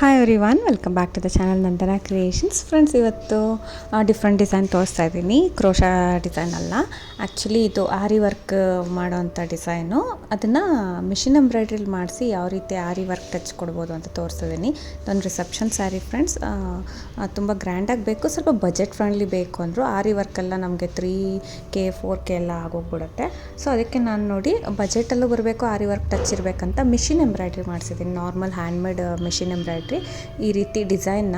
Hi everyone, welcome back to the channel Nandana creations. Friends, ಇವತ್ತು different design ತೋರಿಸ್ತಾ ಇದ್ದೀನಿ. Crochet design ಅಲ್ಲ, actually ಇದು ಆರಿ ವರ್ಕ್ ಮಾಡೋವಂಥ ಡಿಸೈನು. ಅದನ್ನು ಮಿಷಿನ್ ಎಂಬ್ರಾಯ್ಡ್ರಿಲಿ ಮಾಡಿಸಿ ಯಾವ ರೀತಿ ಆರಿ ವರ್ಕ್ ಟಚ್ ಕೊಡ್ಬೋದು ಅಂತ ತೋರಿಸ್ತಿದ್ದೀನಿ. ಇದೊಂದು ರಿಸೆಪ್ಷನ್ ಸ್ಯಾರಿ ಫ್ರೆಂಡ್ಸ್. ತುಂಬ ಗ್ರ್ಯಾಂಡಾಗಿ ಬೇಕು, ಸ್ವಲ್ಪ ಬಜೆಟ್ ಫ್ರೆಂಡ್ಲಿ ಬೇಕು ಅಂದರು. ಆರಿ ವರ್ಕೆಲ್ಲ ನಮಗೆ 3K 4K ಎಲ್ಲ ಆಗೋಗ್ಬಿಡುತ್ತೆ. ಸೊ ಅದಕ್ಕೆ ನಾನು ನೋಡಿ ಬಜೆಟಲ್ಲೂ ಬರಬೇಕು, ಆರಿ ವರ್ಕ್ ಟಚ್ ಇರಬೇಕಂತ ಮಿಷಿನ್ ಎಂಬ್ರಾಯ್ಡ್ರಿ ಮಾಡಿಸಿದ್ದೀನಿ. ನಾರ್ಮಲ್ ಹ್ಯಾಂಡ್ಮೇಡ್ ಮಿಷಿನ್ ಎಂಬ್ರಾಯ್ಡ್ರಿ ಈ ರೀತಿ ಡಿಸೈನ್ನ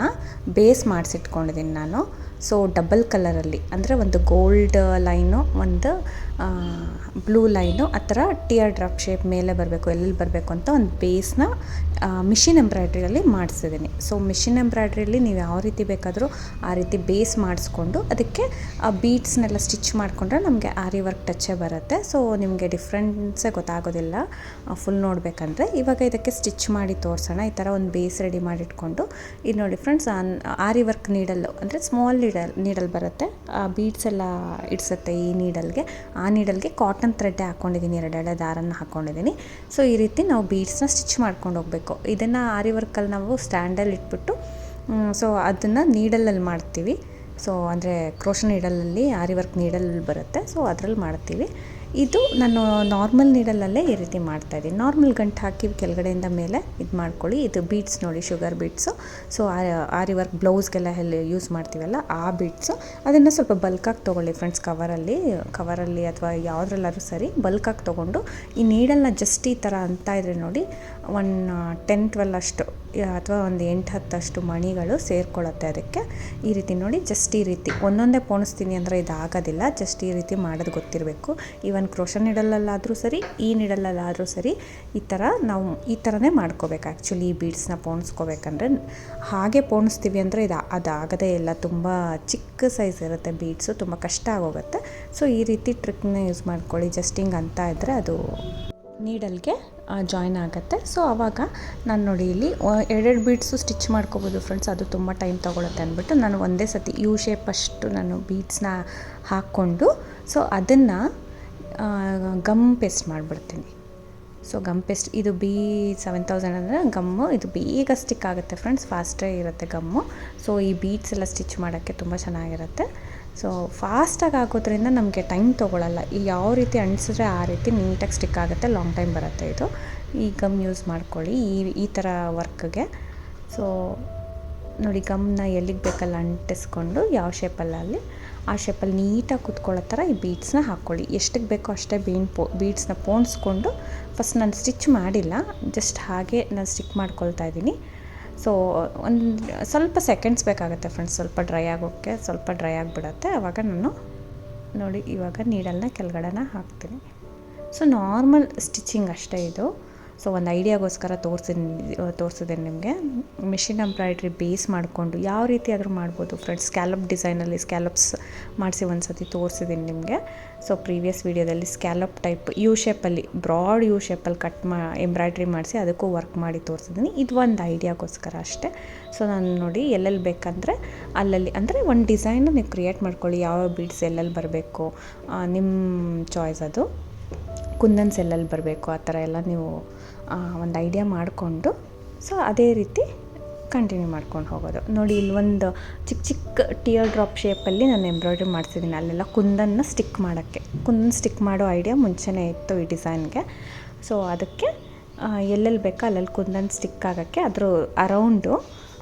ಬೇಸ್ ಮಾಡಿಸಿಟ್ಕೊಂಡಿದ್ದೀನಿ ನಾನು. ಸೊ ಡಬಲ್ ಕಲರಲ್ಲಿ, ಅಂದರೆ ಒಂದು ಗೋಲ್ಡ್ ಲೈನು, ಒಂದು ಬ್ಲೂ ಲೈನು, ಆ ಥರ ಟಿಯರ್ ಡ್ರಾಪ್ ಶೇಪ್ ಮೇಲೆ ಬರಬೇಕು, ಎಲ್ಲೆಲ್ಲಿ ಬರಬೇಕು ಅಂತ ಒಂದು ಬೇಸ್ನ ಮಿಷಿನ್ ಎಂಬ್ರಾಯ್ಡ್ರಿಯಲ್ಲಿ ಮಾಡಿಸಿದ್ದೀನಿ. ಸೊ ಮಿಷಿನ್ ಎಂಬ್ರಾಯ್ಡ್ರಿಯಲ್ಲಿ ನೀವು ಯಾವ ರೀತಿ ಬೇಕಾದರೂ ಆ ರೀತಿ ಬೇಸ್ ಮಾಡಿಸ್ಕೊಂಡು ಅದಕ್ಕೆ ಬೀಡ್ಸ್ನೆಲ್ಲ ಸ್ಟಿಚ್ ಮಾಡಿಕೊಂಡ್ರೆ ನಮಗೆ ಆರಿ ವರ್ಕ್ ಟಚ್ಚೇ ಬರುತ್ತೆ. ಸೊ ನಿಮಗೆ ಡಿಫ್ರೆನ್ಸೇ ಗೊತ್ತಾಗೋದಿಲ್ಲ ಫುಲ್ ನೋಡಬೇಕಂದ್ರೆ. ಇವಾಗ ಇದಕ್ಕೆ ಸ್ಟಿಚ್ ಮಾಡಿ ತೋರಿಸೋಣ. ಈ ಥರ ಒಂದು ಬೇಸ್ ರೆಡಿ ಮಾಡಿಟ್ಕೊಂಡು, ಇದು ನೋಡಿ ಫ್ರೆಂಡ್ಸ್, ಆರಿ ವರ್ಕ್ ನೀಡಲ್ಲು, ಅಂದರೆ ಸ್ಮಾಲ್ ನೀಡಲ್ ಬರುತ್ತೆ, ಆ ಬೀಡ್ಸ್ ಎಲ್ಲ ಇಡ್ಸುತ್ತೆ ಈ ನೀಡಲ್ಗೆ. ಆ ನೀಡಲ್ಗೆ ಕಾಟನ್ ಥ್ರೆಡ್ಡೇ ಹಾಕ್ಕೊಂಡಿದ್ದೀನಿ, ಎರಡೆರಡು ದಾರನ ಹಾಕ್ಕೊಂಡಿದ್ದೀನಿ. ಸೊ ಈ ರೀತಿ ನಾವು ಬೀಡ್ಸ್ನ ಸ್ಟಿಚ್ ಮಾಡ್ಕೊಂಡು ಹೋಗಬೇಕು. ಇದನ್ನು ಆರಿ ವರ್ಕಲ್ಲಿ ನಾವು ಸ್ಟ್ಯಾಂಡಲ್ಲಿ ಇಟ್ಬಿಟ್ಟು, ಸೊ ಅದನ್ನು ನೀಡಲಲ್ಲಿ ಮಾಡ್ತೀವಿ. ಸೊ ಅಂದರೆ ಕ್ರೋಶಾ ನೀಡಲಲ್ಲಿ ಆರಿ ವರ್ಕ್ ನೀಡಲ್ ಬರುತ್ತೆ, ಸೊ ಅದರಲ್ಲಿ ಮಾಡ್ತೀವಿ. ಇದು ನಾನು ನಾರ್ಮಲ್ ನೀಡಲಲ್ಲೇ ಈ ರೀತಿ ಮಾಡ್ತಾಯಿದ್ದೀನಿ. ನಾರ್ಮಲ್ ಗಂಟು ಹಾಕಿ ಕೆಳಗಡೆಯಿಂದ ಮೇಲೆ ಇದು ಮಾಡ್ಕೊಳ್ಳಿ. ಇದು ಬೀಡ್ಸ್ ನೋಡಿ, ಶುಗರ್ ಬೀಡ್ಸು. ಸೊ ಆರಿ ವರ್ಕ್ ಬ್ಲೌಸ್ಗೆಲ್ಲ ಯೂಸ್ ಮಾಡ್ತೀವಲ್ಲ ಆ ಬೀಡ್ಸು. ಅದನ್ನು ಸ್ವಲ್ಪ ಬಲ್ಕಾಗಿ ತೊಗೊಳ್ಳಿ ಫ್ರೆಂಡ್ಸ್. ಕವರಲ್ಲಿ ಅಥವಾ ಯಾವುದ್ರಲ್ಲಾದ್ರೂ ಸರಿ ಬಲ್ಕಾಗಿ ತೊಗೊಂಡು ಈ ನೀಡಲ್ನ ಜಸ್ಟ್ ಈ ಥರ ಅಂತ ಇದ್ರೆ ನೋಡಿ, 10-12 ಅಷ್ಟು ಅಥವಾ ಒಂದು 8-10 ಅಷ್ಟು ಮಣಿಗಳು ಸೇರ್ಕೊಳ್ಳುತ್ತೆ ಅದಕ್ಕೆ. ಈ ರೀತಿ ನೋಡಿ, ಜಸ್ಟ್ ಈ ರೀತಿ ಒಂದೊಂದೇ ಪೋಣಿಸ್ತೀನಿ ಅಂದರೆ ಇದಾಗೋದಿಲ್ಲ. ಜಸ್ಟ್ ಈ ರೀತಿ ಮಾಡೋದು ಗೊತ್ತಿರಬೇಕು. ಈವನ್ ಕ್ರೋಶಾ ನೀಡಲಲ್ಲಾದರೂ ಸರಿ, ಈ ನೀಡಲಲ್ಲಾದರೂ ಸರಿ, ಈ ಥರ ನಾವು ಈ ಥರನೇ ಮಾಡ್ಕೋಬೇಕು. ಆ್ಯಕ್ಚುಲಿ ಈ ಬೀಡ್ಸ್ನ ಪೋಣಿಸ್ಕೋಬೇಕಂದ್ರೆ ಹಾಗೆ ಪೋಣಿಸ್ತೀವಿ ಅಂದರೆ ಅದಾಗದೇ ಇಲ್ಲ. ತುಂಬ ಚಿಕ್ಕ ಸೈಜ್ ಇರುತ್ತೆ ಬೀಡ್ಸು, ತುಂಬ ಕಷ್ಟ ಆಗೋಗುತ್ತೆ. ಸೊ ಈ ರೀತಿ ಟ್ರಿಕ್ನ ಯೂಸ್ ಮಾಡ್ಕೊಳ್ಳಿ. ಜಸ್ಟ್ ಹಿಂಗೆ ಅಂತ ಇದ್ದರೆ ಅದು ನೀಡಲ್ಗೆ ಜಾಯ್ನ್ ಆಗುತ್ತೆ. ಸೊ ಆವಾಗ ನಾನು ನೋಡಿ ಇಲ್ಲಿ 2 ಬೀಡ್ಸು ಸ್ಟಿಚ್ ಮಾಡ್ಕೋಬೋದು ಫ್ರೆಂಡ್ಸ್. ಅದು ತುಂಬ ಟೈಮ್ ತೊಗೊಳುತ್ತೆ ಅಂದ್ಬಿಟ್ಟು ನಾನು ಒಂದೇ ಸತಿ ಯು ಶೇಪ್ ಅಷ್ಟು ನಾನು ಬೀಡ್ಸ್ನ ಹಾಕ್ಕೊಂಡು, ಸೊ ಅದನ್ನು ಗಮ್ ಪೇಸ್ಟ್ ಮಾಡಿಬಿಡ್ತೀನಿ. ಸೊ ಗಮ್ ಪೇಸ್ಟ್, ಇದು B7000 ಅಂದರೆ ಗಮ್ಮು. ಇದು ಬೇಗ ಸ್ಟಿಕ್ ಆಗುತ್ತೆ ಫ್ರೆಂಡ್ಸ್, ಫಾಸ್ಟೇ ಇರುತ್ತೆ ಗಮ್ಮು. ಸೊ ಈ ಬೀಡ್ಸ್ ಎಲ್ಲ ಸ್ಟಿಚ್ ಮಾಡೋಕ್ಕೆ ತುಂಬ ಚೆನ್ನಾಗಿರುತ್ತೆ. ಸೊ ಫಾಸ್ಟಾಗಿ ಆಗೋದ್ರಿಂದ ನಮಗೆ ಟೈಮ್ ತೊಗೊಳ್ಳಲ್ಲ. ಈ ಯಾವ ರೀತಿ ಅಂಟಿಸಿದ್ರೆ ಆ ರೀತಿ ನೀಟಾಗಿ ಸ್ಟಿಕ್ ಆಗುತ್ತೆ, ಲಾಂಗ್ ಟೈಮ್ ಬರುತ್ತೆ ಇದು. ಈ ಗಮ್ ಯೂಸ್ ಮಾಡ್ಕೊಳ್ಳಿ ಈ ಥರ ವರ್ಕ್ಗೆ. ಸೊ ನೋಡಿ, ಗಮ್ನ ಎಲ್ಲಿಗೆ ಬೇಕಲ್ಲ ಅಂಟಿಸ್ಕೊಂಡು ಯಾವ ಶೇಪಲ್ಲಿ ಆ ಶೇಪಲ್ಲಿ ನೀಟಾಗಿ ಕುತ್ಕೊಳ್ಳೋ ಥರ ಈ ಬೀಡ್ಸ್ನ ಹಾಕ್ಕೊಳ್ಳಿ. ಎಷ್ಟಕ್ಕೆ ಬೇಕೋ ಅಷ್ಟೇ ಬೀಡ್ಸ್ನ ಪೋಣಿಸ್ಕೊಂಡು, ಫಸ್ಟ್ ನಾನು ಸ್ಟಿಚ್ ಮಾಡಿಲ್ಲ, ಜಸ್ಟ್ ಹಾಗೆ ನಾನು ಸ್ಟಿಕ್ ಮಾಡ್ಕೊಳ್ತಾ ಇದ್ದೀನಿ. ಸೊ ಒಂದು ಸ್ವಲ್ಪ ಸೆಕೆಂಡ್ಸ್ ಬೇಕಾಗುತ್ತೆ ಫ್ರೆಂಡ್ಸ್, ಸ್ವಲ್ಪ ಡ್ರೈ ಆಗೋಕ್ಕೆ. ಸ್ವಲ್ಪ ಡ್ರೈ ಆಗಿಬಿಡತ್ತೆ, ಆವಾಗ ನಾನು ನೋಡಿ ಇವಾಗ ನೀಡಲ್ನ ಕೆಳಗಡೆನ ಹಾಕ್ತೀನಿ. ಸೊ ನಾರ್ಮಲ್ ಸ್ಟಿಚಿಂಗ್ ಅಷ್ಟೇ ಇದು. ಸೊ ಒಂದು ಐಡಿಯಾಗೋಸ್ಕರ ತೋರಿಸಿದ್ದೀನಿ ನಿಮಗೆ. ಮಿಷಿನ್ ಎಂಬ್ರಾಯ್ಡ್ರಿ ಬೇಸ್ ಮಾಡಿಕೊಂಡು ಯಾವ ರೀತಿ ಆದರೂ ಮಾಡ್ಬೋದು ಫ್ರೆಂಡ್ಸ್. ಸ್ಕ್ಯಾಲಪ್ ಡಿಸೈನಲ್ಲಿ ಸ್ಕ್ಯಾಲಪ್ಸ್ ಮಾಡಿಸಿ ಒಂದು ಸತಿ ತೋರಿಸಿದ್ದೀನಿ ನಿಮಗೆ. ಸೊ ಪ್ರೀವಿಯಸ್ ವೀಡಿಯೋದಲ್ಲಿ ಸ್ಕ್ಯಾಲಪ್ ಟೈಪ್ ಯು ಶೇಪಲ್ಲಿ, ಬ್ರಾಡ್ ಯು ಶೇಪಲ್ಲಿ ಎಂಬ್ರಾಯ್ಡ್ರಿ ಮಾಡಿಸಿ ಅದಕ್ಕೂ ವರ್ಕ್ ಮಾಡಿ ತೋರಿಸಿದ್ದೀನಿ. ಇದು ಒಂದು ಐಡಿಯಾಗೋಸ್ಕರ ಅಷ್ಟೇ. ಸೊ ನಾನು ನೋಡಿ ಎಲ್ಲೆಲ್ಲಿ ಬೇಕಂದರೆ ಅಲ್ಲಲ್ಲಿ, ಅಂದರೆ ಒಂದು ಡಿಸೈನು ನೀವು ಕ್ರಿಯೇಟ್ ಮಾಡ್ಕೊಳ್ಳಿ. ಯಾವ ಬೀಡ್ಸ್ ಎಲ್ಲೆಲ್ಲಿ ಬರಬೇಕು ನಿಮ್ಮ ಚಾಯ್ಸ್ ಅದು. ಕುಂದನ್ಸ್ ಎಲ್ಲೆಲ್ಲಿ ಬರಬೇಕು ಆ ಥರ ಎಲ್ಲ ನೀವು ಒಂದು ಐಡಿಯಾ ಮಾಡಿಕೊಂಡು, ಸೊ ಅದೇ ರೀತಿ ಕಂಟಿನ್ಯೂ ಮಾಡ್ಕೊಂಡು ಹೋಗೋದು. ನೋಡಿ, ಇಲ್ಲಿ ಒಂದು ಚಿಕ್ಕ ಚಿಕ್ಕ ಟಿಯರ್ ಡ್ರಾಪ್ ಶೇಪಲ್ಲಿ ನಾನು ಎಂಬ್ರಾಯ್ಡ್ರಿ ಮಾಡಿಸಿದ್ದೀನಿ. ಅಲ್ಲೆಲ್ಲ ಕುಂದನ್ನ ಸ್ಟಿಕ್ ಮಾಡೋಕ್ಕೆ, ಕುಂದನ್ ಸ್ಟಿಕ್ ಮಾಡೋ ಐಡಿಯಾ ಮುಂಚೆನೇ ಇತ್ತು ಈ ಡಿಸೈನ್ಗೆ. ಸೊ ಅದಕ್ಕೆ ಎಲ್ಲೆಲ್ಲಿ ಬೇಕೋ ಅಲ್ಲೆಲ್ಲಿ ಕುಂದನ್ ಸ್ಟಿಕ್ ಆಗೋಕ್ಕೆ ಅದ್ರ ಅರೌಂಡು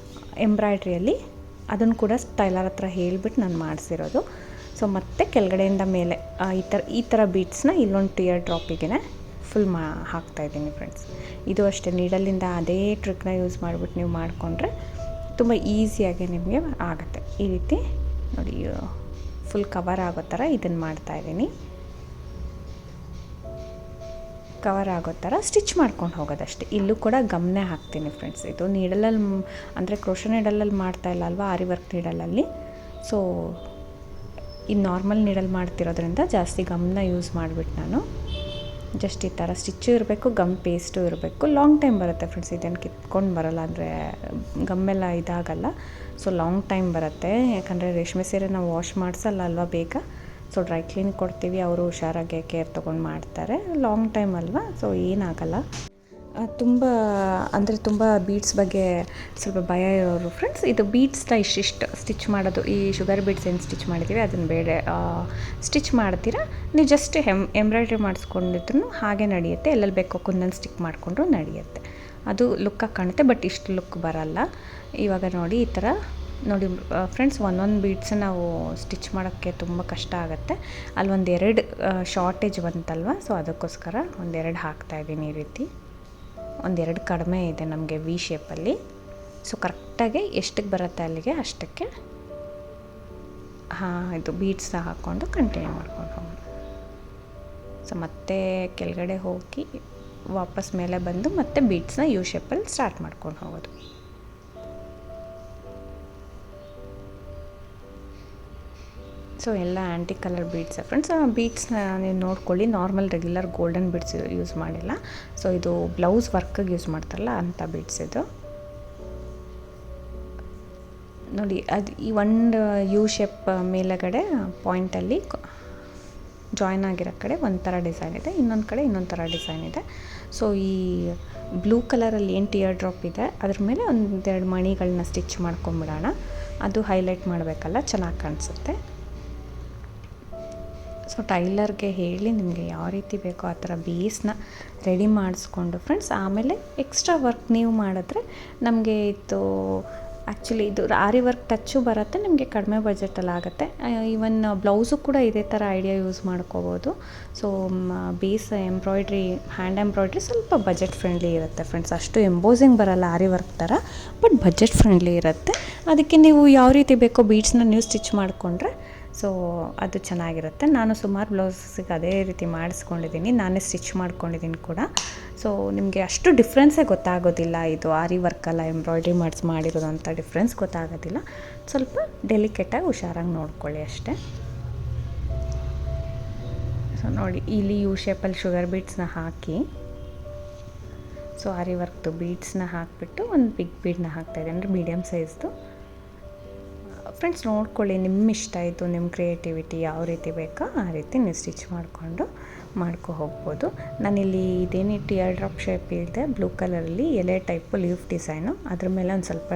ಎಂಬ್ರಾಯ್ಡ್ರಿಯಲ್ಲಿ ಅದನ್ನು ಕೂಡ ಟೈಲರ್ ಹತ್ರ ಹೇಳಿಬಿಟ್ಟು ನಾನು ಮಾಡಿಸಿರೋದು. ಸೊ ಮತ್ತೆ ಕೆಳಗಡೆಯಿಂದ ಮೇಲೆ ಈ ಥರ ಬೀಡ್ಸ್ನ ಇಲ್ಲೊಂದು ಟಿಯರ್ ಡ್ರಾಪಿಗೆ ಫುಲ್ ಹಾಕ್ತಾಯಿದ್ದೀನಿ ಫ್ರೆಂಡ್ಸ್. ಇದು ಅಷ್ಟೇ, ನೀಡಲಿಂದ ಅದೇ ಟ್ರಿಕ್ನ ಯೂಸ್ ಮಾಡಿಬಿಟ್ಟು ನೀವು ಮಾಡಿಕೊಂಡ್ರೆ ತುಂಬ ಈಸಿಯಾಗಿ ನಿಮಗೆ ಆಗುತ್ತೆ. ಈ ರೀತಿ ನೋಡಿ, ಫುಲ್ ಕವರ್ ಆಗೋ ಥರ ಇದನ್ನು ಮಾಡ್ತಾಯಿದ್ದೀನಿ. ಕವರ್ ಆಗೋ ಥರ ಸ್ಟಿಚ್ ಮಾಡ್ಕೊಂಡು ಹೋಗೋದಷ್ಟೇ. ಇಲ್ಲೂ ಕೂಡ ಗಮ್ನೇ ಹಾಕ್ತೀನಿ ಫ್ರೆಂಡ್ಸ್. ಇದು ನೀಡಲಲ್ಲಿ, ಅಂದರೆ ಕ್ರೋಶಾ ನೀಡಲಲ್ಲಿ ಮಾಡ್ತಾಯಿಲ್ಲ ಅಲ್ವಾ, ಆರಿ ವರ್ಕ್ ನೀಡಲಲ್ಲಿ. ಸೊ ಈ ನಾರ್ಮಲ್ ನೀಡಲ್ ಮಾಡ್ತಿರೋದ್ರಿಂದ ಜಾಸ್ತಿ ಗಮ್ನ ಯೂಸ್ ಮಾಡಿಬಿಟ್ಟು ನಾನು ಜಸ್ಟ್ ಈ ಥರ ಸ್ಟಿಚ್ಚು ಇರಬೇಕು, ಗಮ್ ಪೇಸ್ಟು ಇರಬೇಕು. ಲಾಂಗ್ ಟೈಮ್ ಬರುತ್ತೆ ಫ್ರೆಂಡ್ಸ್, ಇದನ್ನು ಕಿತ್ಕೊಂಡು ಬರೋಲ್ಲ, ಅಂದರೆ ಗಮ್ಮೆಲ್ಲ ಇದಾಗಲ್ಲ. ಸೊ ಲಾಂಗ್ ಟೈಮ್ ಬರುತ್ತೆ, ಯಾಕಂದರೆ ರೇಷ್ಮೆ ಸೀರೆ ನಾವು ವಾಶ್ ಮಾಡಿಸಲ್ಲ ಅಲ್ವಾ ಬೇಗ. ಸೊ ಡ್ರೈ ಕ್ಲೀನ್ ಕೊಡ್ತೀವಿ, ಅವರು ಹುಷಾರಾಗಿ ಕೇರ್ ತೊಗೊಂಡು ಮಾಡ್ತಾರೆ. ಲಾಂಗ್ ಟೈಮ್ ಅಲ್ವಾ, ಸೊ ಏನಾಗಲ್ಲ. ತುಂಬ ಅಂದರೆ ತುಂಬ ಬೀಡ್ಸ್ ಬಗ್ಗೆ ಸ್ವಲ್ಪ ಭಯ ಇರೋರು ಫ್ರೆಂಡ್ಸ್, ಇದು ಬೀಡ್ಸ್ನ ಇಷ್ಟಿಷ್ಟು ಸ್ಟಿಚ್ ಮಾಡೋದು, ಈ ಶುಗರ್ ಬೀಡ್ಸ್ ಏನು ಸ್ಟಿಚ್ ಮಾಡಿದ್ದೀವಿ ಅದನ್ನು ಬೇರೆ ಸ್ಟಿಚ್ ಮಾಡ್ತೀರಾ ನೀವು ಜಸ್ಟ್ ಎಂಬ್ರಾಯ್ಡ್ರಿ ಮಾಡಿಸ್ಕೊಂಡಿದ್ರು ಹಾಗೆ ನಡೆಯುತ್ತೆ. ಎಲ್ಲೆಲ್ಲಿ ಬೇಕೋ ಕುಂದನ್ ಸ್ಟಿಕ್ ಮಾಡಿಕೊಂಡ್ರು ನಡೆಯುತ್ತೆ. ಅದು ಲುಕ್ಕಾಗಿ ಕಾಣುತ್ತೆ, ಬಟ್ ಇಷ್ಟು ಲುಕ್ ಬರಲ್ಲ. ಇವಾಗ ನೋಡಿ ಈ ಥರ ನೋಡಿ ಫ್ರೆಂಡ್ಸ್, ಒಂದೊಂದು ಬೀಡ್ಸ್ ನಾವು ಸ್ಟಿಚ್ ಮಾಡೋಕ್ಕೆ ತುಂಬ ಕಷ್ಟ ಆಗುತ್ತೆ. ಅಲ್ಲಿ ಒಂದೆರಡು ಶಾರ್ಟೇಜ್ ಬಂತಲ್ವ, ಸೊ ಅದಕ್ಕೋಸ್ಕರ ಒಂದೆರಡು ಹಾಕ್ತಾಯಿದ್ದೀನಿ. ಈ ರೀತಿ ಒಂದೆರಡು ಕಡಿಮೆ ಇದೆ ನಮಗೆ ವಿ ಶೇಪಲ್ಲಿ. ಸೊ ಕರೆಕ್ಟಾಗಿ ಎಷ್ಟಕ್ಕೆ ಬರುತ್ತೆ ಅಲ್ಲಿಗೆ ಅಷ್ಟಕ್ಕೆ ಇದು ಬೀಡ್ಸ್ನ ಹಾಕ್ಕೊಂಡು ಕಂಟಿನ್ಯೂ ಮಾಡ್ಕೊಂಡು ಹೋಗೋಣ. ಸೊ ಮತ್ತೆ ಕೆಳಗಡೆ ಹೋಗಿ ವಾಪಸ್ ಮೇಲೆ ಬಂದು ಮತ್ತೆ ಬೀಡ್ಸ್ನ ಯು ಶೇಪಲ್ಲಿ ಸ್ಟಾರ್ಟ್ ಮಾಡ್ಕೊಂಡು ಹೋಗೋದು. ಸೊ ಎಲ್ಲ ಆ್ಯಂಟಿ ಕಲರ್ ಬೀಡ್ಸ್ ಫ್ರೆಂಡ್ಸ್. ಬೀಡ್ಸ್ನ ನೀವು ನೋಡ್ಕೊಳ್ಳಿ, normal regular golden beads use ಮಾಡಿಲ್ಲ. ಸೊ ಇದು ಬ್ಲೌಸ್ ವರ್ಕಿಗೆ ಯೂಸ್ ಮಾಡ್ತಾರಲ್ಲ ಅಂಥ ಬೀಡ್ಸ್ ಇದು ನೋಡಿ. ಅದು ಈ ಒಂದು ಯು ಶೇಪ್ ಮೇಲುಗಡೆ ಪಾಯಿಂಟಲ್ಲಿ ಜಾಯ್ನ್ ಆಗಿರೋ ಕಡೆ ಒಂಥರ ಡಿಸೈನ್ ಇದೆ, ಇನ್ನೊಂದು ಕಡೆ ಇನ್ನೊಂದು ಥರ ಡಿಸೈನ್ ಇದೆ. ಸೊ ಈ ಬ್ಲೂ ಕಲರಲ್ಲಿ ಏನು ಟಿಯರ್ ಡ್ರಾಪ್ ಇದೆ ಅದ್ರ ಮೇಲೆ ಒಂದೆರಡು ಮಣಿಗಳನ್ನ ಸ್ಟಿಚ್ ಮಾಡ್ಕೊಂಬಿಡೋಣ. ಅದು ಹೈಲೈಟ್ ಮಾಡಬೇಕಲ್ಲ, ಚೆನ್ನಾಗಿ ಕಾಣಿಸುತ್ತೆ. ಸೊ ಟೈಲರ್ಗೆ ಹೇಳಿ ನಿಮಗೆ ಯಾವ ರೀತಿ ಬೇಕೋ ಆ ಥರ ಬೇಸ್ನ ರೆಡಿ ಮಾಡಿಸ್ಕೊಂಡು ಫ್ರೆಂಡ್ಸ್, ಆಮೇಲೆ ಎಕ್ಸ್ಟ್ರಾ ವರ್ಕ್ ನೀವು ಮಾಡಿದ್ರೆ ನಮಗೆ ಇದು ಆ್ಯಕ್ಚುಲಿ ಇದು ಆರಿ ವರ್ಕ್ ಟಚ್ಚು ಬರುತ್ತೆ, ನಿಮಗೆ ಕಡಿಮೆ ಬಜೆಟಲ್ಲಿ ಆಗುತ್ತೆ. ಈವನ್ ಬ್ಲೌಸು ಕೂಡ ಇದೇ ಥರ ಐಡಿಯಾ ಯೂಸ್ ಮಾಡ್ಕೋಬೋದು. So base embroidery, hand embroidery ಸ್ವಲ್ಪ ಬಜೆಟ್ ಫ್ರೆಂಡ್ಲಿ ಇರುತ್ತೆ ಫ್ರೆಂಡ್ಸ್. ಅಷ್ಟು ಎಂಬೋಸಿಂಗ್ ಬರಲ್ಲ ಆರಿ ವರ್ಕ್ ಥರ, ಬಟ್ ಬಜೆಟ್ ಫ್ರೆಂಡ್ಲಿ ಇರುತ್ತೆ. ಅದಕ್ಕೆ ನೀವು ಯಾವ ರೀತಿ ಬೇಕೋ ಬೀಡ್ಸ್ನ ನೀವು ಸ್ಟಿಚ್ ಮಾಡಿಕೊಂಡ್ರೆ ಸೊ ಅದು ಚೆನ್ನಾಗಿರುತ್ತೆ. ನಾನು ಸುಮಾರು ಬ್ಲೌಸಿಗೆ ಅದೇ ರೀತಿ ಮಾಡಿಸ್ಕೊಂಡಿದ್ದೀನಿ, ನಾನೇ ಸ್ಟಿಚ್ ಮಾಡ್ಕೊಂಡಿದ್ದೀನಿ ಕೂಡ. ಸೊ ನಿಮಗೆ ಅಷ್ಟು ಡಿಫ್ರೆನ್ಸೇ ಗೊತ್ತಾಗೋದಿಲ್ಲ, ಇದು ಆರಿ ವರ್ಕಲ್ಲ ಎಂಬ್ರಾಯ್ಡ್ರಿ ಮಾಡಿರೋದು ಅಂತ ಡಿಫ್ರೆನ್ಸ್ ಗೊತ್ತಾಗೋದಿಲ್ಲ. ಸ್ವಲ್ಪ ಡೆಲಿಕೇಟಾಗಿ ಹುಷಾರಾಗಿ ನೋಡ್ಕೊಳ್ಳಿ ಅಷ್ಟೇ. ಸೊ ನೋಡಿ ಇಲ್ಲಿ ಯು ಶೇಪಲ್ಲಿ ಶುಗರ್ ಬೀಡ್ಸ್ನ ಹಾಕಿ, ಸೊ ಆರಿ ವರ್ಕ್ದು ಬೀಡ್ಸ್ನ ಹಾಕಿಬಿಟ್ಟು ಒಂದು ಬಿಗ್ ಬೀಡ್ನ ಹಾಕ್ತಾಯಿದೆ, ಅಂದರೆ ಮೀಡಿಯಮ್ ಸೈಜ್ದು. ಫ್ರೆಂಡ್ಸ್ ನೋಡ್ಕೊಳ್ಳಿ, ನಿಮ್ಮ ಇಷ್ಟ, ಇದು ನಿಮ್ಮ ಕ್ರಿಯೇಟಿವಿಟಿ ಯಾವ ರೀತಿ ಬೇಕೋ ಆ ರೀತಿ ನೀವು ಸ್ಟಿಚ್ ಮಾಡ್ಕೊ ಹೋಗ್ಬೋದು. ನಾನಿಲ್ಲಿ ಇದೇನು ಟಿಯರ್ ಡ್ರಾಪ್ ಶೇಪ್ ಇದೆ ಬ್ಲೂ ಕಲರಲ್ಲಿ ಎಲೆ ಟೈಪು ಲೀಫ್ ಡಿಸೈನು, ಅದ್ರ ಮೇಲೆ ಒಂದು ಸ್ವಲ್ಪ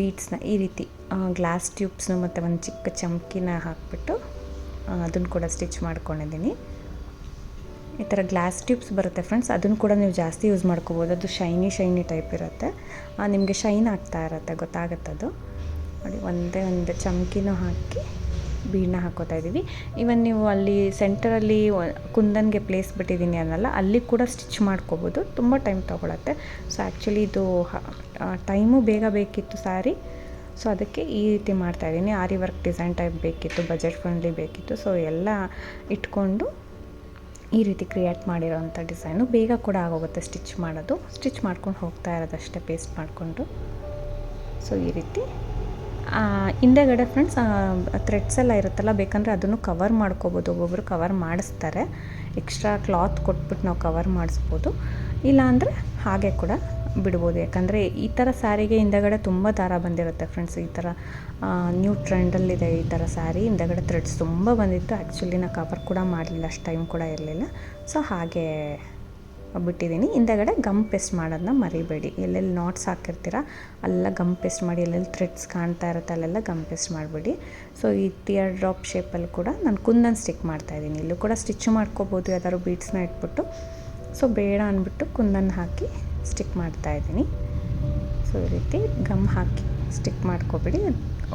ಬೀಡ್ಸ್ನ ಈ ರೀತಿ ಗ್ಲಾಸ್ ಟ್ಯೂಬ್ಸ್ನ ಮತ್ತು ಒಂದು ಚಿಕ್ಕ ಚಮಕಿನ ಹಾಕಿಬಿಟ್ಟು ಅದನ್ನು ಕೂಡ ಸ್ಟಿಚ್ ಮಾಡ್ಕೊಂಡಿದ್ದೀನಿ. ಈ ಥರ ಗ್ಲಾಸ್ ಟ್ಯೂಬ್ಸ್ ಬರುತ್ತೆ ಫ್ರೆಂಡ್ಸ್, ಅದನ್ನು ಕೂಡ ನೀವು ಜಾಸ್ತಿ ಯೂಸ್ ಮಾಡ್ಕೋಬೋದು. ಅದು ಶೈನಿ ಟೈಪ್ ಇರುತ್ತೆ, ನಿಮಗೆ ಶೈನ್ ಆಗ್ತಾ ಇರುತ್ತೆ, ಗೊತ್ತಾಗುತ್ತದು ನೋಡಿ. ಒಂದೇ ಒಂದು ಚಮಕಿನೂ ಹಾಕಿ ಬೀಡನ್ನ ಹಾಕೋತಾ ಇದ್ದೀವಿ. ಇವನ್ ನೀವು ಅಲ್ಲಿ ಸೆಂಟರಲ್ಲಿ ಕುಂದನ್ಗೆ ಪ್ಲೇಸ್ ಬಿಟ್ಟಿದ್ದೀನಿ ಅನ್ನಲ್ಲ, ಅಲ್ಲಿ ಕೂಡ ಸ್ಟಿಚ್ ಮಾಡ್ಕೋಬೋದು, ತುಂಬ ಟೈಮ್ ತೊಗೊಳತ್ತೆ. ಸೊ ಆ್ಯಕ್ಚುಲಿ ಇದು ಟೈಮು ಬೇಗ ಬೇಕಿತ್ತು ಸ್ಯಾರಿ, ಸೊ ಅದಕ್ಕೆ ಈ ರೀತಿ ಮಾಡ್ತಾಯಿದ್ದೀನಿ. ಆರಿ ವರ್ಕ್ ಡಿಸೈನ್ ಟೈಪ್ ಬೇಕಿತ್ತು, ಬಜೆಟ್ ಫ್ರೆಂಡ್ಲಿ ಬೇಕಿತ್ತು. ಸೊ ಎಲ್ಲ ಇಟ್ಕೊಂಡು ಈ ರೀತಿ ಕ್ರಿಯೇಟ್ ಮಾಡಿರೋವಂಥ ಡಿಸೈನು ಬೇಗ ಕೂಡ ಆಗೋಗುತ್ತೆ ಸ್ಟಿಚ್ ಮಾಡೋದು. ಸ್ಟಿಚ್ ಮಾಡ್ಕೊಂಡು ಹೋಗ್ತಾ ಇರೋದಷ್ಟೇ ಪೇಸ್ಟ್ ಮಾಡಿಕೊಂಡು. ಸೊ ಈ ರೀತಿ ಹಿಂದೆಗಡೆ ಫ್ರೆಂಡ್ಸ್ ಥ್ರೆಡ್ಸ್ ಎಲ್ಲ ಇರುತ್ತಲ್ಲ, ಬೇಕಂದರೆ ಅದನ್ನು ಕವರ್ ಮಾಡ್ಕೋಬೋದು. ಒಬ್ಬೊಬ್ಬರು ಕವರ್ ಮಾಡಿಸ್ತಾರೆ, ಎಕ್ಸ್ಟ್ರಾ ಕ್ಲಾತ್ ಕೊಟ್ಬಿಟ್ಟು ನಾವು ಕವರ್ ಮಾಡಿಸ್ಬೋದು. ಇಲ್ಲಾಂದರೆ ಹಾಗೆ ಕೂಡ ಬಿಡ್ಬೋದು. ಯಾಕಂದರೆ ಈ ಥರ ಸ್ಯಾರಿಗೆ ಹಿಂದೆಗಡೆ ತುಂಬ ದಾರ ಬಂದಿರುತ್ತೆ ಫ್ರೆಂಡ್ಸ್. ಈ ಥರ ನ್ಯೂ ಟ್ರೆಂಡಲ್ಲಿದೆ ಈ ಥರ ಸ್ಯಾರಿ. ಹಿಂದೆಗಡೆ ಥ್ರೆಡ್ಸ್ ತುಂಬ ಬಂದಿತ್ತು. ಆ್ಯಕ್ಚುಲಿ ನಾನು ಕವರ್ ಕೂಡ ಮಾಡಲಿಲ್ಲ, ಅಷ್ಟು ಟೈಮ್ ಕೂಡ ಇರಲಿಲ್ಲ. ಸೊ ಹಾಗೆ ಬಿಟ್ಟಿದ್ದೀನಿ. ಹಿಂದೆಗಡೆ ಗಮ್ ಪೇಸ್ಟ್ ಮಾಡೋದನ್ನ ಮರಿಬೇಡಿ. ಎಲ್ಲೆಲ್ಲಿ ನಾಟ್ಸ್ ಹಾಕಿರ್ತೀರ ಅಲ್ಲೆಲ್ಲ ಗಮ್ ಪೇಸ್ಟ್ ಮಾಡಿ, ಎಲ್ಲೆಲ್ಲಿ ಥ್ರೆಡ್ಸ್ ಕಾಣ್ತಾ ಇರುತ್ತೆ ಅಲ್ಲೆಲ್ಲ ಗಮ್ ಪೇಸ್ಟ್ ಮಾಡಿಬಿಡಿ. ಸೊ ಈ ಟಿಯರ್ ಡ್ರಾಪ್ ಶೇಪಲ್ಲಿ ಕೂಡ ನಾನು ಕುಂದನ್ ಸ್ಟಿಕ್ ಮಾಡ್ತಾಯಿದ್ದೀನಿ. ಇಲ್ಲೂ ಕೂಡ ಸ್ಟಿಚ್ ಮಾಡ್ಕೋಬೋದು, ಯಾವ್ದಾದ್ರು ಬೀಡ್ಸ್ನ ಇಟ್ಬಿಟ್ಟು. ಸೊ ಬೇಡ ಅಂದ್ಬಿಟ್ಟು ಕುಂದನ್ ಹಾಕಿ ಸ್ಟಿಕ್ ಮಾಡ್ತಾಯಿದ್ದೀನಿ. ಸೊ ಈ ರೀತಿ ಗಮ್ ಹಾಕಿ ಸ್ಟಿಕ್ ಮಾಡ್ಕೊಬಿಡಿ.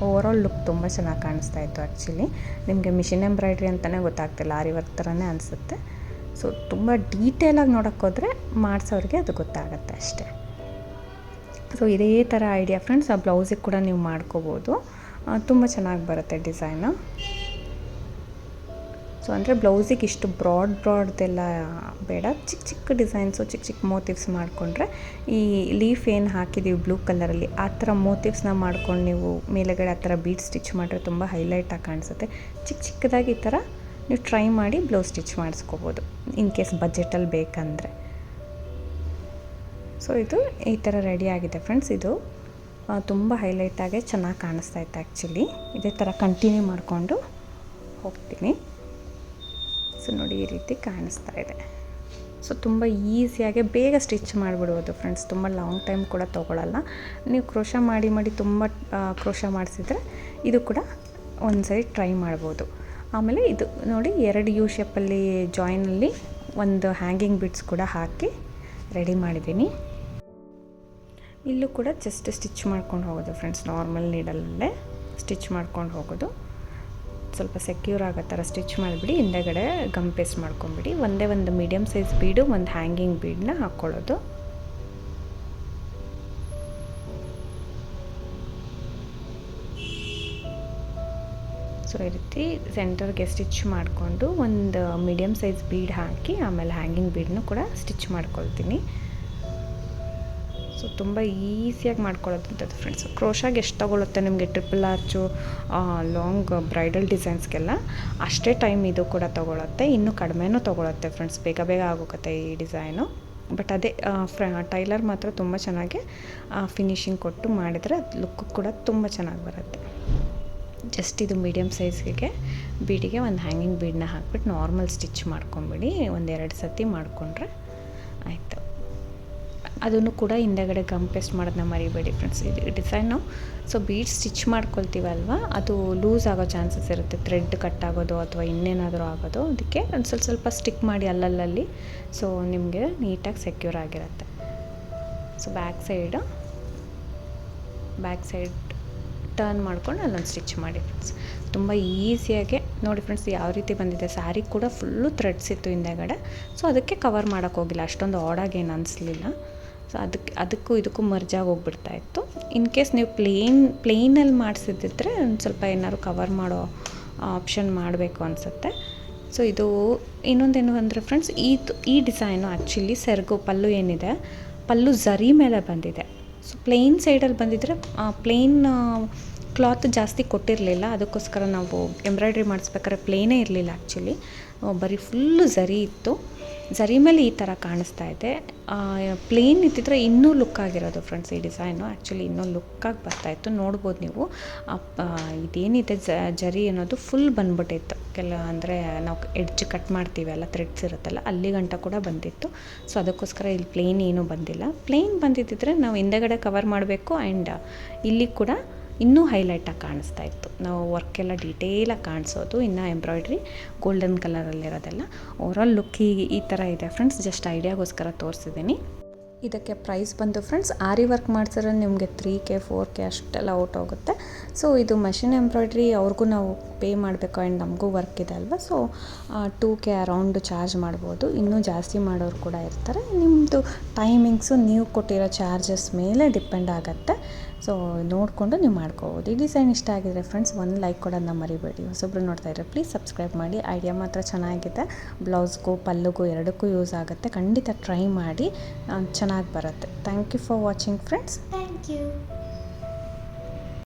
ಓವರಾಲ್ ಲುಕ್ ತುಂಬ ಚೆನ್ನಾಗಿ ಕಾಣಿಸ್ತಾ ಇತ್ತು. ಆ್ಯಕ್ಚುಲಿ ನಿಮಗೆ ಮಿಷಿನ್ ಎಂಬ್ರಾಯ್ಡ್ರಿ ಅಂತಲೇ ಗೊತ್ತಾಗ್ತಿಲ್ಲ, ಆರಿ ವರ್ಕ್ ಥರನೇ ಅನಿಸುತ್ತೆ. ಸೊ ತುಂಬ ಡೀಟೇಲಾಗಿ ನೋಡೋಕ್ಕೋದ್ರೆ ಮಾಡಿಸೋರಿಗೆ ಅದು ಗೊತ್ತಾಗುತ್ತೆ ಅಷ್ಟೇ. ಸೊ ಇದೇ ಥರ ಐಡಿಯಾ ಫ್ರೆಂಡ್ಸ್ ಆ ಬ್ಲೌಸಿಗೆ ಕೂಡ ನೀವು ಮಾಡ್ಕೋಬೋದು, ತುಂಬ ಚೆನ್ನಾಗಿ ಬರುತ್ತೆ ಡಿಸೈನು. ಸೊ ಅಂದರೆ ಬ್ಲೌಸಿಗೆ ಇಷ್ಟು ಬ್ರಾಡ್ದೆಲ್ಲ ಬೇಡ, ಚಿಕ್ಕ ಡಿಸೈನ್ಸು, ಚಿಕ್ಕ ಮೋಟಿವ್ಸ್ ಮಾಡಿಕೊಂಡ್ರೆ ಈ ಲೀಫ್ ಏನು ಹಾಕಿದ್ದೀವಿ ಬ್ಲೂ ಕಲರಲ್ಲಿ ಆ ಥರ ಮೋಟಿವ್ಸ್ನ ಮಾಡ್ಕೊಂಡು ನೀವು ಮೇಲೆಗಡೆ ಆ ಥರ ಬೀಡ್ ಸ್ಟಿಚ್ ಮಾಡಿದ್ರೆ ತುಂಬ ಹೈಲೈಟಾಗಿ ಕಾಣಿಸುತ್ತೆ. ಚಿಕ್ಕದಾಗಿ ಈ ಥರ ನೀವು ಟ್ರೈ ಮಾಡಿ ಬ್ಲೌಸ್ ಸ್ಟಿಚ್ ಮಾಡಿಸ್ಕೋಬೋದು, ಇನ್ ಕೇಸ್ ಬಜೆಟಲ್ಲಿ ಬೇಕಂದರೆ. ಸೊ ಇದು ಈ ಥರ ರೆಡಿ ಆಗಿದೆ ಫ್ರೆಂಡ್ಸ್. ಇದು ತುಂಬ ಹೈಲೈಟಾಗಿ ಚೆನ್ನಾಗಿ ಕಾಣಿಸ್ತಾ ಇತ್ತು. ಆ್ಯಕ್ಚುಲಿ ಇದೇ ಥರ ಕಂಟಿನ್ಯೂ ಮಾಡಿಕೊಂಡು ಹೋಗ್ತೀನಿ. ಸೊ ನೋಡಿ ಈ ರೀತಿ ಕಾಣಿಸ್ತಾ ಇದೆ. ಸೊ ತುಂಬ ಈಸಿಯಾಗಿ ಬೇಗ ಸ್ಟಿಚ್ ಮಾಡಿಬಿಡ್ಬೋದು ಫ್ರೆಂಡ್ಸ್. ತುಂಬ ಲಾಂಗ್ ಟೈಮ್ ಕೂಡ ತೊಗೊಳ್ಳಲ್ಲ. ನೀವು ಕ್ರೋಶ ಮಾಡಿ ತುಂಬ ಕ್ರೋಶ ಮಾಡಿಸಿದ್ರೆ ಇದು ಕೂಡ ಒಂದು ಸರಿ ಟ್ರೈ ಮಾಡ್ಬೋದು. ಆಮೇಲೆ ಇದು ನೋಡಿ 2 ಯು ಶೇಪಲ್ಲಿ ಜಾಯಿನಲ್ಲಿ ಒಂದು ಹ್ಯಾಂಗಿಂಗ್ ಬಿಡ್ಸ್ ಕೂಡ ಹಾಕಿ ರೆಡಿ ಮಾಡಿದ್ದೀನಿ. ಇಲ್ಲೂ ಕೂಡ ಜಸ್ಟ್ ಸ್ಟಿಚ್ ಮಾಡ್ಕೊಂಡು ಹೋಗೋದು ಫ್ರೆಂಡ್ಸ್. ನಾರ್ಮಲ್ ನೀಡಲ್ಲೇ ಸ್ಟಿಚ್ ಮಾಡ್ಕೊಂಡು ಹೋಗೋದು. ಸ್ವಲ್ಪ ಸೆಕ್ಯೂರ್ ಆಗೋ ಥರ ಸ್ಟಿಚ್ ಮಾಡಿಬಿಡಿ. ಹಿಂದೆಗಡೆ ಗಮ್ ಪೇಸ್ಟ್ ಮಾಡ್ಕೊಂಬಿಡಿ. ಒಂದೇ ಒಂದು ಮೀಡಿಯಮ್ ಸೈಜ್ ಬೀಡು, ಒಂದು ಹ್ಯಾಂಗಿಂಗ್ ಬೀಡನ್ನ ಹಾಕ್ಕೊಳ್ಳೋದು. ಸೊ ಈ ರೀತಿ ಸೆಂಟರ್ಗೆ ಸ್ಟಿಚ್ ಮಾಡಿಕೊಂಡು ಒಂದು ಮೀಡಿಯಮ್ ಸೈಜ್ ಬೀಡ್ ಹಾಕಿ ಆಮೇಲೆ ಹ್ಯಾಂಗಿಂಗ್ ಬೀಡನ್ನು ಕೂಡ ಸ್ಟಿಚ್ ಮಾಡ್ಕೊಳ್ತೀನಿ. ಸೊ ತುಂಬ ಈಸಿಯಾಗಿ ಮಾಡ್ಕೊಳ್ಳೋದಂಥದ್ದು ಫ್ರೆಂಡ್ಸ್. ಕ್ರೋಶಾಗೆ ಎಷ್ಟು ತೊಗೊಳುತ್ತೆ ನಿಮಗೆ ಟ್ರಿಪಲ್ ಆರ್ಚು ಲಾಂಗ್ ಬ್ರೈಡಲ್ ಡಿಸೈನ್ಸ್ಗೆಲ್ಲ ಅಷ್ಟೇ ಟೈಮ್ ಇದು ಕೂಡ ತೊಗೊಳುತ್ತೆ. ಇನ್ನೂ ಕಡಿಮೆನೂ ತೊಗೊಳುತ್ತೆ ಫ್ರೆಂಡ್ಸ್. ಬೇಗ ಬೇಗ ಆಗೋಗುತ್ತೆ ಈ ಡಿಸೈನು. ಬಟ್ ಅದೇ ಟೈಲರ್ ಮಾತ್ರ ತುಂಬ ಚೆನ್ನಾಗಿ ಫಿನಿಶಿಂಗ್ ಕೊಟ್ಟು ಮಾಡಿದರೆ ಲುಕ್ಕು ಕೂಡ ತುಂಬ ಚೆನ್ನಾಗಿ ಬರುತ್ತೆ. ಜಸ್ಟ್ ಇದು ಮೀಡಿಯಮ್ ಸೈಜ್ಗೆ ಬೀಡಿಗೆ ಒಂದು ಹ್ಯಾಂಗಿಂಗ್ ಬೀಡನ್ನ ಹಾಕ್ಬಿಟ್ಟು ನಾರ್ಮಲ್ ಸ್ಟಿಚ್ ಮಾಡ್ಕೊಂಬಿಡಿ. 1-2 ಸತಿ ಮಾಡಿಕೊಂಡ್ರೆ ಆಯಿತು. ಅದನ್ನು ಕೂಡ ಹಿಂದೆಗಡೆ ಗಮ್ ಪೇಸ್ಟ್ ಮಾಡೋದನ್ನ ಮರಿಬೇಡಿ ಫ್ರೆಂಡ್ಸ್. ಇದು ಡಿಸೈನು ಸೊ ಬೀಡ್ ಸ್ಟಿಚ್ ಮಾಡ್ಕೊಳ್ತೀವಲ್ವ, ಅದು ಲೂಸ್ ಆಗೋ ಚಾನ್ಸಸ್ ಇರುತ್ತೆ. ಥ್ರೆಡ್ ಕಟ್ ಆಗೋದು ಅಥವಾ ಇನ್ನೇನಾದರೂ ಆಗೋದು. ಅದಕ್ಕೆ ಒಂದು ಸ್ವಲ್ಪ ಸ್ಟಿಕ್ ಮಾಡಿ ಅಲ್ಲಲ್ಲಿ. ಸೊ ನಿಮಗೆ ನೀಟಾಗಿ ಸೆಕ್ಯೂರ್ ಆಗಿರುತ್ತೆ. ಸೊ ಬ್ಯಾಕ್ ಸೈಡ್ ಟರ್ನ್ ಮಾಡ್ಕೊಂಡು ಅಲ್ಲೊಂದು ಸ್ಟಿಚ್ ಮಾಡಿ ಫ್ರೆಂಡ್ಸ್. ತುಂಬ ಈಸಿಯಾಗೆ ನೋಡಿ ಫ್ರೆಂಡ್ಸ್ ಯಾವ ರೀತಿ ಬಂದಿದೆ. ಸ್ಯಾರಿ ಕೂಡ ಫುಲ್ಲು ಥ್ರೆಡ್ಸ್ ಇತ್ತು ಹಿಂದೆಗಡೆ. ಸೊ ಅದಕ್ಕೆ ಕವರ್ ಮಾಡೋಕ್ಕೆ ಹೋಗಿಲ್ಲ, ಅಷ್ಟೊಂದು ಆಡಾಗಿ ಏನು ಅನಿಸ್ಲಿಲ್ಲ. ಸೊ ಅದಕ್ಕೂ ಇದಕ್ಕೂ ಮರ್ಜಾಗಿ ಹೋಗ್ಬಿಡ್ತಾ ಇತ್ತು. ಇನ್ ಕೇಸ್ ನೀವು ಪ್ಲೇನಲ್ಲಿ ಮಾಡಿಸಿದ್ದಿದ್ರೆ ಒಂದು ಸ್ವಲ್ಪ ಏನಾದ್ರು ಕವರ್ ಮಾಡೋ ಆಪ್ಷನ್ ಮಾಡಬೇಕು ಅನಿಸುತ್ತೆ. ಸೊ ಇದು ಇನ್ನೊಂದೇನು ಅಂದರೆ ಫ್ರೆಂಡ್ಸ್, ಈ ಡಿಸೈನು ಆ್ಯಕ್ಚುಲಿ ಸೆರಗು ಪಲ್ಲು ಏನಿದೆ, ಪಲ್ಲು ಝರಿ ಮೇಲೆ ಬಂದಿದೆ. ಸೊ ಪ್ಲೇನ್ ಸೈಡಲ್ಲಿ ಬಂದಿದ್ದರೆ ಪ್ಲೇನ್ ಕ್ಲಾತ್ ಜಾಸ್ತಿ ಕೊಟ್ಟಿರಲಿಲ್ಲ. ಅದಕ್ಕೋಸ್ಕರ ನಾವು ಎಂಬ್ರಾಯ್ಡ್ರಿ ಮಾಡಿಸ್ಬೇಕಾದ್ರೆ ಪ್ಲೇನೇ ಇರಲಿಲ್ಲ ಆ್ಯಕ್ಚುಲಿ. ಬರೀ ಫುಲ್ಲು ಝರಿ ಇತ್ತು. ಝರಿ ಮೇಲೆ ಈ ಥರ ಕಾಣಿಸ್ತಾ ಇದೆ. ಪ್ಲೇನ್ ಇದ್ದಿದ್ರೆ ಇನ್ನೂ ಲುಕ್ ಆಗಿರೋದು ಫ್ರೆಂಡ್ಸ್. ಈ ಡಿಸೈನು ಆ್ಯಕ್ಚುಲಿ ಇನ್ನೂ ಲುಕ್ಕಾಗಿ ಬರ್ತಾಯಿತ್ತು. ನೋಡ್ಬೋದು ನೀವು ಇದೇನಿದೆ ಜರಿ ಅನ್ನೋದು ಫುಲ್ ಬಂದ್ಬಿಟ್ಟಿತ್ತು. ಅಂದರೆ ನಾವು ಎಡ್ಜ್ ಕಟ್ ಮಾಡ್ತೀವಿ ಅಲ್ಲ, ಥ್ರೆಡ್ಸ್ ಇರುತ್ತಲ್ಲ, ಅಲ್ಲಿ ಗಂಟ ಕೂಡ ಬಂದಿತ್ತು. ಸೊ ಅದಕ್ಕೋಸ್ಕರ ಇಲ್ಲಿ ಪ್ಲೇನ್ ಏನೂ ಬಂದಿಲ್ಲ. ಪ್ಲೇನ್ ಬಂದಿದ್ದಿದ್ರೆ ನಾವು ಹಿಂದೆಗಡೆ ಕವರ್ ಮಾಡಬೇಕು ಆ್ಯಂಡ್ ಇಲ್ಲಿ ಕೂಡ ಇನ್ನೂ ಹೈಲೈಟಾಗಿ ಕಾಣಿಸ್ತಾ ಇತ್ತು. ನಾವು ವರ್ಕೆಲ್ಲ ಡೀಟೇಲಾಗಿ ಕಾಣಿಸೋದು. ಇನ್ನು ಎಂಬ್ರಾಯ್ಡ್ರಿ ಗೋಲ್ಡನ್ ಕಲರಲ್ಲಿರೋದೆಲ್ಲ ಓವರಾಲ್ ಲುಕ್ ಈ ಥರ ಇದೆ ಫ್ರೆಂಡ್ಸ್. ಜಸ್ಟ್ ಐಡಿಯಾಗೋಸ್ಕರ ತೋರಿಸಿದ್ದೀನಿ. ಇದಕ್ಕೆ ಪ್ರೈಸ್ ಬಂದು ಫ್ರೆಂಡ್ಸ್ ಆರಿ ವರ್ಕ್ ಮಾಡ್ಸಿದ್ರೆ ನಿಮಗೆ 3K 4K ಅಷ್ಟೆಲ್ಲ ಔಟ್ ಹೋಗುತ್ತೆ. ಸೊ ಇದು ಮಷಿನ್ ಎಂಬ್ರಾಯ್ಡ್ರಿ ಅವ್ರಿಗೂ ನಾವು ಪೇ ಮಾಡಬೇಕು ಆ್ಯಂಡ್ ನಮಗೂ ವರ್ಕ್ ಇದೆ ಅಲ್ವಾ. ಸೊ 2K ಅರೌಂಡ್ ಚಾರ್ಜ್ ಮಾಡ್ಬೋದು. ಇನ್ನೂ ಜಾಸ್ತಿ ಮಾಡೋರು ಕೂಡ ಇರ್ತಾರೆ. ನಿಮ್ಮದು ಟೈಮಿಂಗ್ಸು ನೀವು ಕೊಟ್ಟಿರೋ ಚಾರ್ಜಸ್ ಮೇಲೆ ಡಿಪೆಂಡ್ ಆಗುತ್ತೆ. ಸೊ ನೋಡಿಕೊಂಡು ನೀವು ಮಾಡ್ಕೋಬೋದು. ಈ ಡಿಸೈನ್ ಇಷ್ಟ ಆಗಿದ್ರೆ ಫ್ರೆಂಡ್ಸ್ ಒಂದು ಲೈಕ್ ಕೊಡೋದನ್ನ ಮರಿಬೇಡಿ. ಹೊಸೊಬ್ರು ನೋಡ್ತಾ ಇದ್ರೆ ಪ್ಲೀಸ್ ಸಬ್ಸ್ಕ್ರೈಬ್ ಮಾಡಿ. ಐಡಿಯಾ ಮಾತ್ರ ಚೆನ್ನಾಗಿದೆ. ಬ್ಲೌಸ್ಗೂ ಪಲ್ಲುಗೂ ಎರಡಕ್ಕೂ ಯೂಸ್ ಆಗುತ್ತೆ. ಖಂಡಿತ ಟ್ರೈ ಮಾಡಿ, ಚೆನ್ನಾಗಿ ಬರುತ್ತೆ. Thank you for watching friends. Thank you.